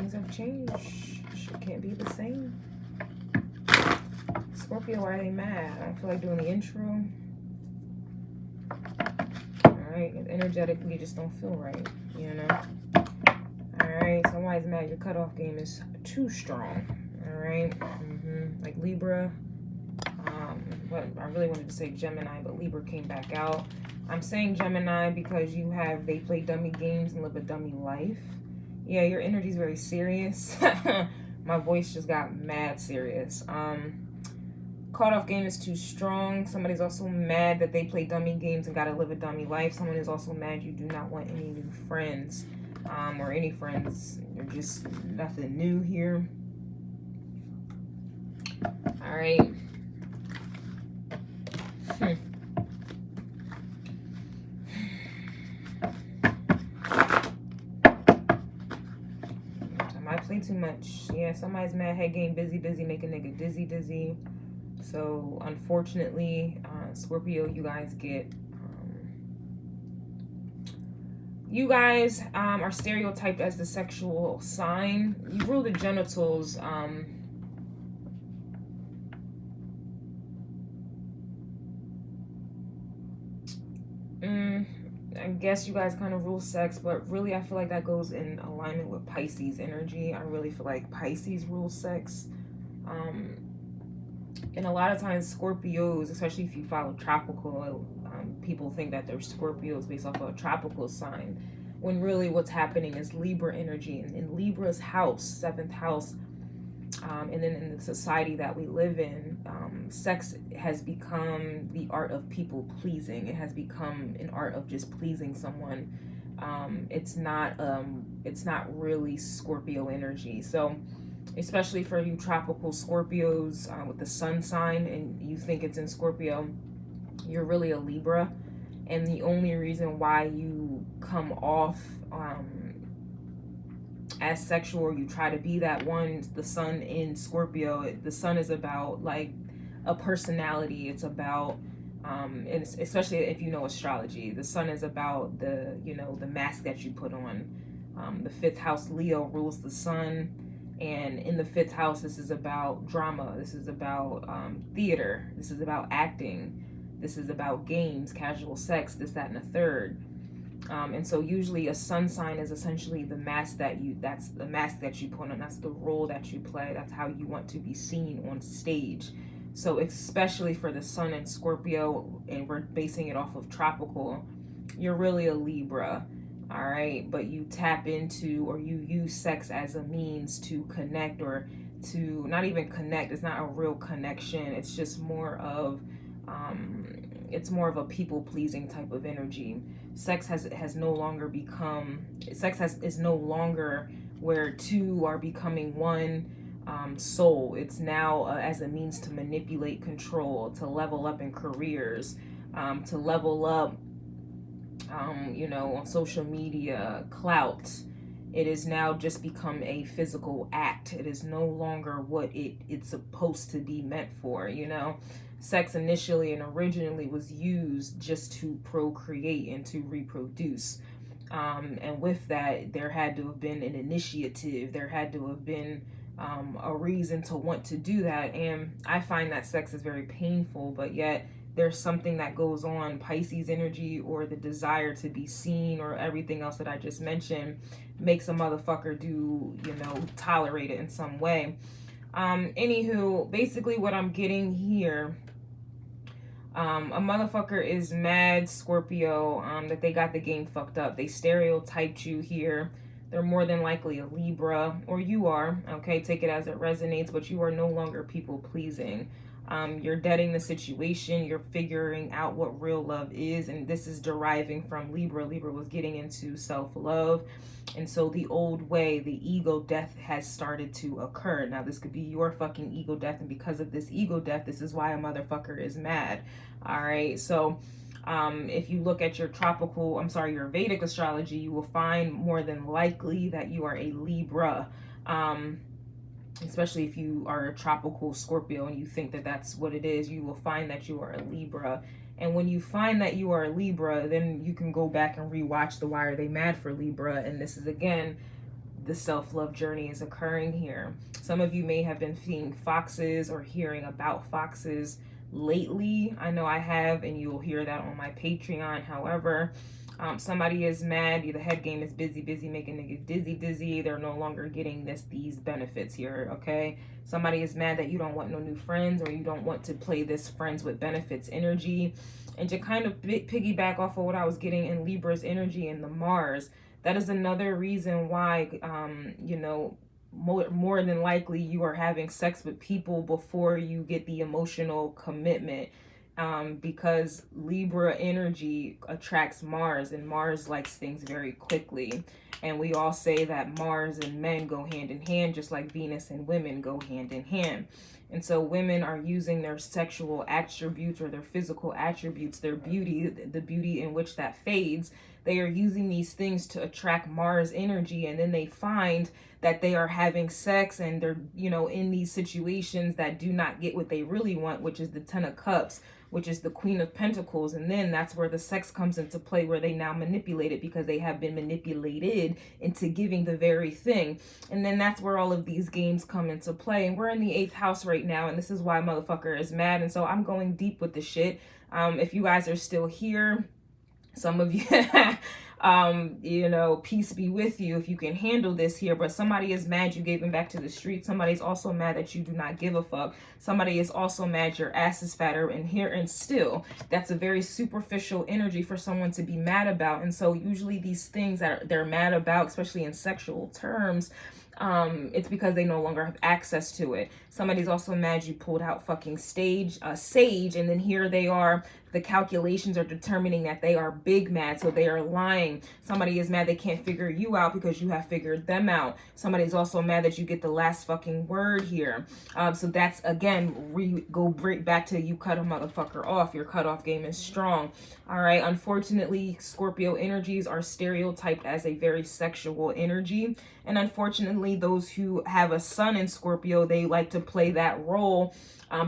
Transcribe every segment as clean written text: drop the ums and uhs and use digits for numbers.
things have changed. Shit can't be the same. Scorpio, why are they mad? I feel like doing the intro. Alright, energetically just don't feel right, you know? Alright, somebody's mad your cutoff game is too strong. Alright, like Libra. But I really wanted to say Gemini, but Libra came back out. I'm saying Gemini because you have, they play dummy games and live a dummy life. Yeah, your energy is very serious. My voice just got mad serious. Cutoff game is too strong. Somebody's also mad that they play dummy games and gotta live a dummy life. Someone is also mad you do not want any new friends, or any friends. You're just nothing new here. All right. I play too much. Yeah, somebody's mad, head game, busy, make a nigga dizzy. So unfortunately, Scorpio, you guys are stereotyped as the sexual sign. You rule the genitals. I guess you guys kind of rule sex, but really I feel like that goes in alignment with Pisces energy. I really feel like Pisces rules sex. And a lot of times Scorpios, especially if you follow tropical, people think that they're Scorpios based off of a tropical sign, when really what's happening is Libra energy. And in Libra's house, 7th house, and then in the society that we live in, sex has become the art of people pleasing. It has become an art of just pleasing someone. It's not really Scorpio energy. So especially for you tropical Scorpios with the sun sign and you think it's in Scorpio, you're really a Libra. And the only reason why you come off as sexual, or you try to be that one, the sun in Scorpio, the sun is about like a personality. It's about and especially if you know astrology, the sun is about the, you know, the mask that you put on. The 5th house Leo rules the sun, and in the 5th house this is about drama, this is about theater, this is about acting, this is about games, casual sex, this, that, and the third. And so usually a sun sign is essentially the mask that's the mask that you put on, that's the role that you play, that's how you want to be seen on stage. So especially for the sun in Scorpio, and we're basing it off of tropical, you're really a Libra, all right? But you tap into, or you use sex as a means to connect, or to not even connect. It's not a real connection. It's just more of a people-pleasing type of energy. Sex has no longer become, is no longer where two are becoming one soul. It's now as a means to manipulate, control, to level up in careers, to level up, you know, on social media, clout. It is now just become a physical act. It is no longer what it's supposed to be meant for, you know. Sex initially and originally was used just to procreate and to reproduce. And with that, there had to have been an initiative. There had to have been a reason to want to do that. And I find that sex is very painful, but yet there's something that goes on, Pisces energy, or the desire to be seen, or everything else that I just mentioned, makes a motherfucker do, you know, tolerate it in some way. Anywho, basically what I'm getting here, a motherfucker is mad, Scorpio, that they got the game fucked up. They stereotyped you here. They're more than likely a Libra, or you are, okay? Take it as it resonates, but you are no longer people pleasing. You're deading the situation. You're figuring out what real love is, and this is deriving from Libra. Libra was getting into self-love, and so the old way, the ego death has started to occur. Now, this could be your fucking ego death, and because of this ego death, this is why a motherfucker is mad. All right, so if you look at your your Vedic astrology, you will find more than likely that you are a Libra. Especially if you are a tropical Scorpio and you think that that's what it is, you will find that you are a Libra. And when you find that you are a Libra, then you can go back and rewatch the Why Are They Mad for Libra. And this is, again, the self-love journey is occurring here. Some of you may have been seeing foxes or hearing about foxes lately. I know I have, and you'll hear that on my Patreon. However, somebody is mad. The head game is busy making niggas dizzy. They're no longer getting these benefits here, okay? Somebody is mad that you don't want no new friends, or you don't want to play this friends with benefits energy. And to kind of piggyback off of what I was getting in Libra's energy and the Mars, that is another reason why, you know, more than likely you are having sex with people before you get the emotional commitment, because Libra energy attracts Mars, and Mars likes things very quickly. And we all say that Mars and men go hand in hand, just like Venus and women go hand in hand. And so women are using their sexual attributes or their physical attributes, their beauty, the beauty in which that fades. They are using these things to attract Mars energy, and then they find that they are having sex, and they're, you know, in these situations that do not get what they really want, which is the Ten of Cups, which is the Queen of Pentacles. And then that's where the sex comes into play, where they now manipulate it because they have been manipulated into giving the very thing. And then that's where all of these games come into play. And we're in the 8th house right now, and this is why motherfucker is mad. And so I'm going deep with the shit. If you guys are still here, some of you, you know, peace be with you if you can handle this here. But somebody is mad you gave him back to the street. Somebody's also mad that you do not give a fuck. Somebody is also mad your ass is fatter. And here, and still, that's a very superficial energy for someone to be mad about. And so usually these things that they're mad about, especially in sexual terms, it's because they no longer have access to it. Somebody's also mad you pulled out fucking sage, and then here they are. The calculations are determining that they are big mad, so they are lying. Somebody is mad they can't figure you out because you have figured them out. Somebody's also mad that you get the last fucking word here. So that's, again, go right back to you cut a motherfucker off. Your cutoff game is strong. All right. Unfortunately, Scorpio energies are stereotyped as a very sexual energy. And unfortunately, those who have a sun in Scorpio, they like to play that role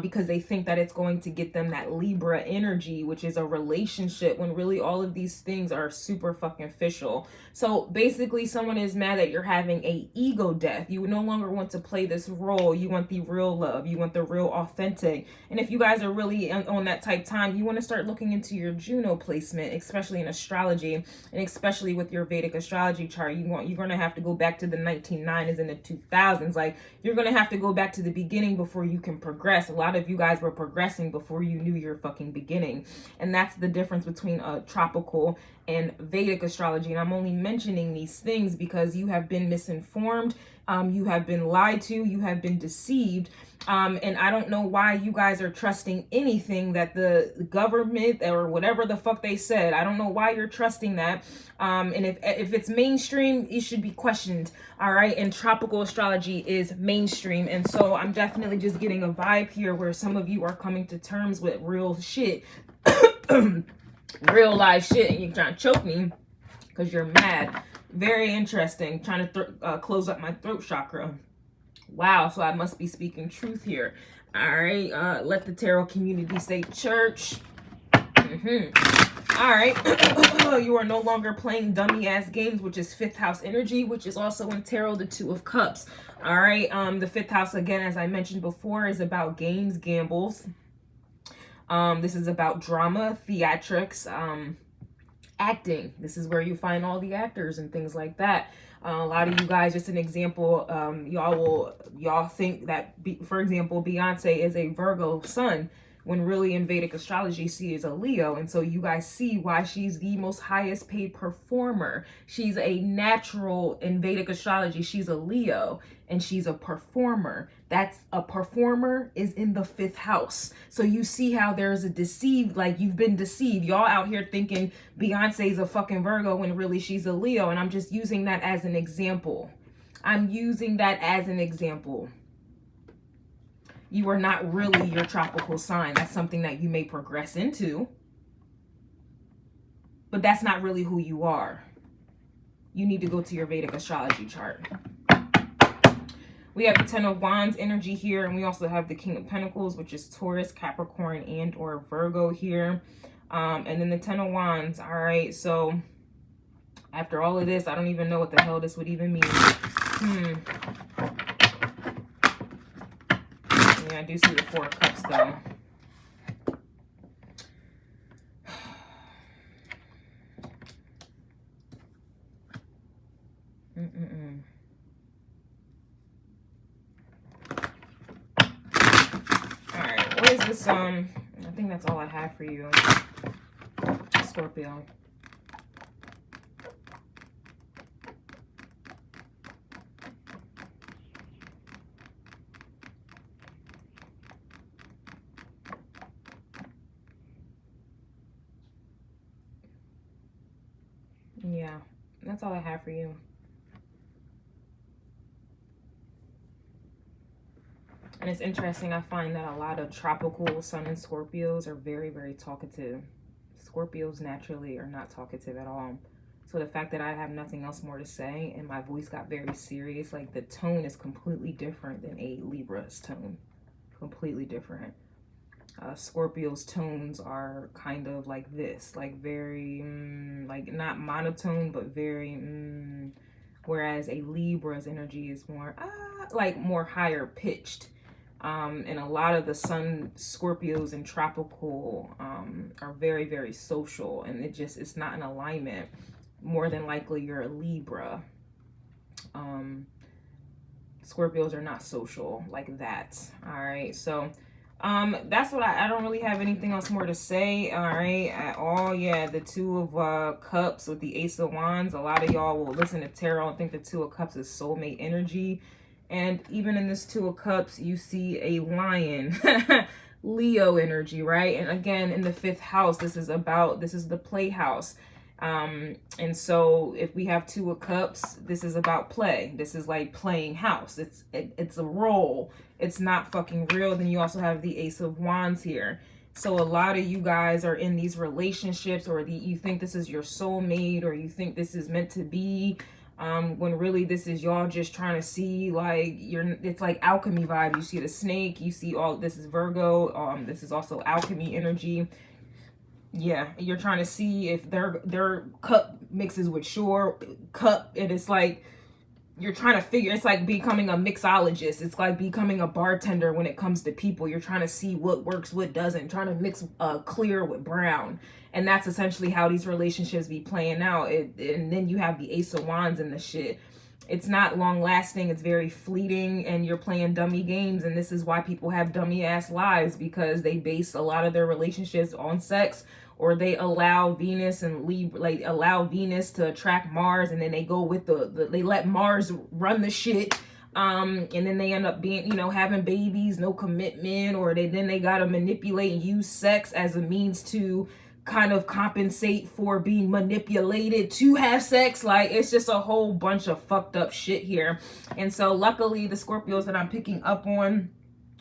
because they think that it's going to get them that Libra energy, which is a relationship, when really all of these things are super fucking official. So basically, someone is mad that you're having a ego death. You no longer want to play this role. You want the real love. You want the real authentic. And if you guys are really on that type time, you want to start looking into your Juno placement, especially in astrology, and especially with your Vedic astrology chart. You're going to have to go back to the 1990s and the 2000s. Like, you're going to have to go back to the beginning before you can progress. A lot of you guys were progressing before you knew your fucking beginning. And that's the difference between tropical and Vedic astrology. And I'm only mentioning these things because you have been misinformed. You have been lied to. You have been deceived. And I don't know why you guys are trusting anything that the government or whatever the fuck they said. I don't know why you're trusting that. And if it's mainstream, it should be questioned. All right. And tropical astrology is mainstream. And so I'm definitely just getting a vibe here where some of you are coming to terms with real shit, real life shit, and you're trying to choke me because you're mad. Very interesting. Trying to close up my throat chakra. Wow, so I must be speaking truth here. All right, let the tarot community say church. All right, you are no longer playing dummy ass games, which is 5th house energy, which is also in tarot the 2 of Cups. All right, the 5th house, again, as I mentioned before, is about games, gambles. This is about drama, theatrics, acting. This is where you find all the actors and things like that. A lot of you guys, just an example, y'all think that, for example, Beyonce is a Virgo sun, when really in Vedic astrology, she is a Leo. And so you guys see why she's the most highest paid performer. She's a natural in Vedic astrology. She's a Leo and she's a performer. That's a performer is in the 5th house. So you see how there's a deceived, like you've been deceived. Y'all out here thinking Beyonce's a fucking Virgo when really she's a Leo. And I'm just using that as an example. I'm using that as an example. You are not really your tropical sign. That's something that you may progress into, but that's not really who you are. You need to go to your Vedic astrology chart. We have the 10 of Wands energy here, and we also have the King of Pentacles, which is Taurus, Capricorn, and or Virgo here. And then the 10 of Wands. All right, so after all of this, I don't even know what the hell this would even mean. Yeah, I do see the Four of Cups, though. Alright, what is this, I think that's all I have for you, Scorpio. Yeah, that's all I have for you. And it's interesting, I find that a lot of tropical sun and Scorpios are very, very talkative. Scorpios naturally are not talkative at all. So the fact that I have nothing else more to say and my voice got very serious, like the tone is completely different than a Libra's tone. Completely different. Scorpio's tones are kind of like this, like very, like not monotone, but very, whereas a Libra's energy is more, like more higher pitched. And a lot of the sun Scorpios and tropical are very, very social, and it's not in alignment. More than likely you're a Libra. Scorpios are not social like that. All right, so that's what I don't really have anything else more to say. All right, at all. Yeah, the Two of Cups with the Ace of Wands. A lot of y'all will listen to tarot and think the Two of Cups is soulmate energy. And even in this Two of Cups, you see a lion, Leo energy, right? And again, in the 5th house, this is the playhouse. And so if we have Two of Cups, this is about play. This is like playing house. It's a role. It's not fucking real. Then you also have the Ace of Wands here. So a lot of you guys are in these relationships, or you think this is your soulmate, or you think this is meant to be. When really this is y'all just trying to see, like, it's like alchemy vibe. You see the snake, you see all this is Virgo. This is also alchemy energy. Yeah, you're trying to see if their cup mixes with your cup, and it's like you're trying to figure, it's like becoming a mixologist. It's like becoming a bartender when it comes to people. You're trying to see what works, what doesn't, trying to mix clear with brown. And that's essentially how these relationships be playing out. And then you have the Ace of Wands and the shit. It's not long lasting. It's very fleeting, and you're playing dummy games. And this is why people have dummy ass lives, because they base a lot of their relationships on sex, or they allow Venus and allow Venus to attract Mars, and then they go with they let Mars run the shit. And then they end up being, having babies, no commitment, or then they gotta manipulate and use sex as a means to kind of compensate for being manipulated to have sex. Like, it's just a whole bunch of fucked up shit here. And so luckily the Scorpios that I'm picking up on,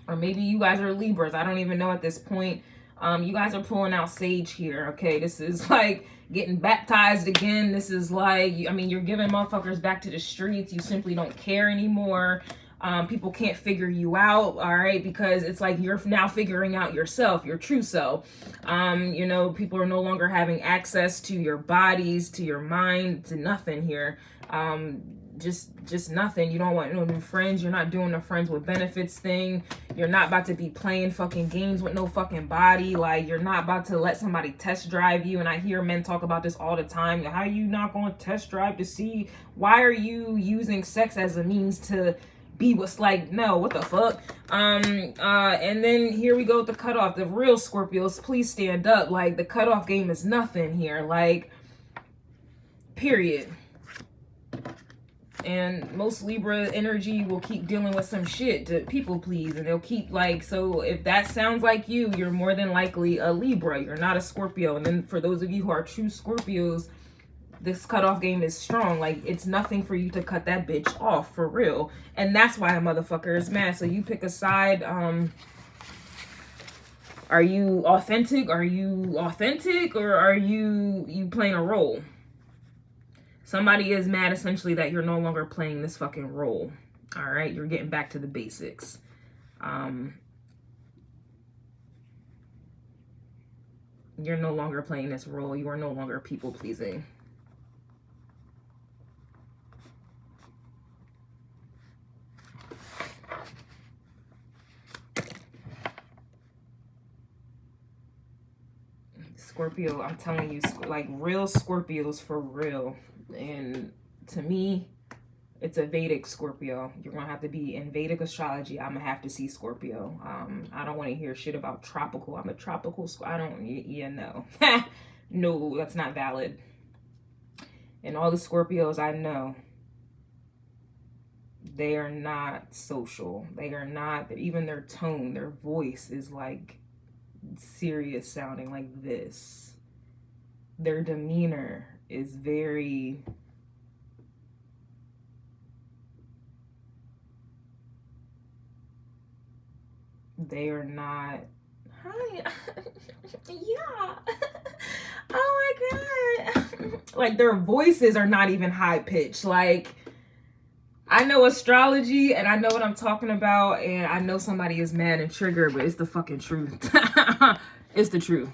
or maybe you guys are Libras, I don't even know at this point, you guys are pulling out sage here. Okay, this is like getting baptized again. This is like, I mean, you're giving motherfuckers back to the streets. You simply don't care anymore. People can't figure you out, all right, because it's like you're now figuring out yourself, your true self. People are no longer having access to your bodies, to your mind, to nothing here. Just nothing. You don't want no new friends. You're not doing the friends with benefits thing. You're not about to be playing fucking games with no fucking body. Like, you're not about to let somebody test drive you. And I hear men talk about this all the time. How are you not going to test drive to see? Why are you using sex as a means to be what's like? No, what the fuck? And then here we go with the cutoff. The real Scorpios, please stand up. Like, the cutoff game is nothing here. Like, period. And most Libra energy will keep dealing with some shit to people please, and they'll keep like, so if that sounds like you're more than likely a Libra. You're not a Scorpio. And then for those of you who are true Scorpios, this cutoff game is strong. Like, it's nothing for you to cut that bitch off, for real. And that's why a motherfucker is mad. So you pick a side. Are you authentic? Are you authentic, or are you playing a role? Somebody is mad essentially that you're no longer playing this fucking role. All right, you're getting back to the basics. You're no longer playing this role. You are no longer people pleasing. Scorpio, I'm telling you, like real Scorpios for real. And to me, it's a Vedic Scorpio. You're going to have to be in Vedic astrology. I'm going to have to see Scorpio. I don't want to hear shit about tropical. I'm a tropical Scorpio. I don't, yeah, no. No, that's not valid. And all the Scorpios I know, they are not social. They are not, even their tone, their voice is like serious sounding, like this. Their demeanor is very... They are not... Hi. Yeah. Oh my God. Like their voices are not even high pitched. Like, I know astrology and I know what I'm talking about, and I know somebody is mad and triggered, but it's the fucking truth. It's the truth.